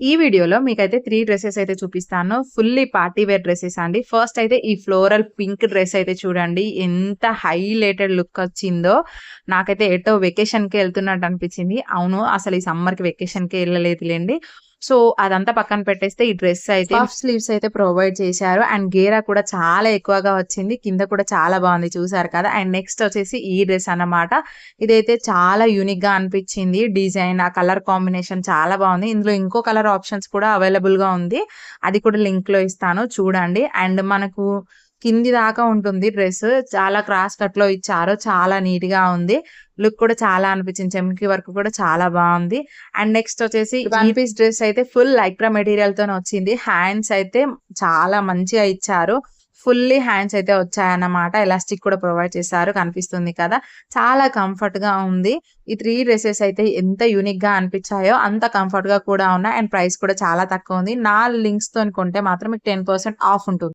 ఈ వీడియోలో మీకైతే 3 డ్రెసెస్ అయితే చూపిస్తాను. ఫుల్లీ పార్టీ వేర్ డ్రెసెస్ అండి. ఫస్ట్ అయితే ఈ ఫ్లోరల్ పింక్ డ్రెస్ అయితే చూడండి. ఎంత హైలైటెడ్ లుక్ వచ్చిందో. నాకైతే ఎటో వెకేషన్‌కి ఎళ్తున్నట్టు అనిపించింది. అవును, అసలు ఈ సమ్మర్‌కి వెకేషన్‌కి ఎళ్ళలేదులెండి. సో, అదంతా పక్కన పెట్టేస్తే ఈ డ్రెస్ అయితే పఫ్ స్లీవ్స్ అయితే ప్రొవైడ్ చేశారు. అండ్ గేరా కూడా చాలా ఎక్కువగా వచ్చింది. కింద కూడా చాలా బాగుంది, చూసారు కదా. అండ్ నెక్స్ట్ వచ్చేసి ఈ డ్రెస్ అన్నమాట. ఇదైతే చాలా యూనిక్‌గా అనిపించింది. డిజైన్, ఆ కలర్ కాంబినేషన్ చాలా బాగుంది. ఇందులో ఇంకో కలర్ ఆప్షన్స్ కూడా అవైలబుల్‌గా ఉంది. అది కూడా లింక్‌లో ఇస్తాను చూడండి. అండ్ మనకు కింది దాకా ఉంటుంది డ్రెస్. చాలా క్రాస్ కట్‌లో ఇచ్చారు. చాలా నీట్‌గా ఉంది. లుక్ కూడా చాలా అనిపించింది. చెమ్కీ వర్క్ కూడా చాలా బాగుంది. అండ్ నెక్స్ట్ వచ్చేసి వన్ పీస్ డ్రెస్ అయితే ఫుల్ లైక్రా మెటీరియల్ తోనే వచ్చింది. హ్యాండ్స్ అయితే చాలా మంచిగా ఇచ్చారు. ఫుల్లీ హ్యాండ్స్ అయితే వచ్చాయన్నమాట. ఎలాస్టిక్ కూడా ప్రొవైడ్ చేశారు, కనిపిస్తుంది కదా. చాలా కంఫర్ట్‌గా ఉంది. ఈ 3 డ్రెసెస్ అయితే ఎంత యూనిక్‌గా అనిపించాయో అంత కంఫర్ట్‌గా కూడా ఉన్నాయి. అండ్ ప్రైస్ కూడా చాలా తక్కువ ఉంది. నా లింక్స్‌తోని కొంటే మాత్రం మీకు 10% ఆఫ్ ఉంటుంది.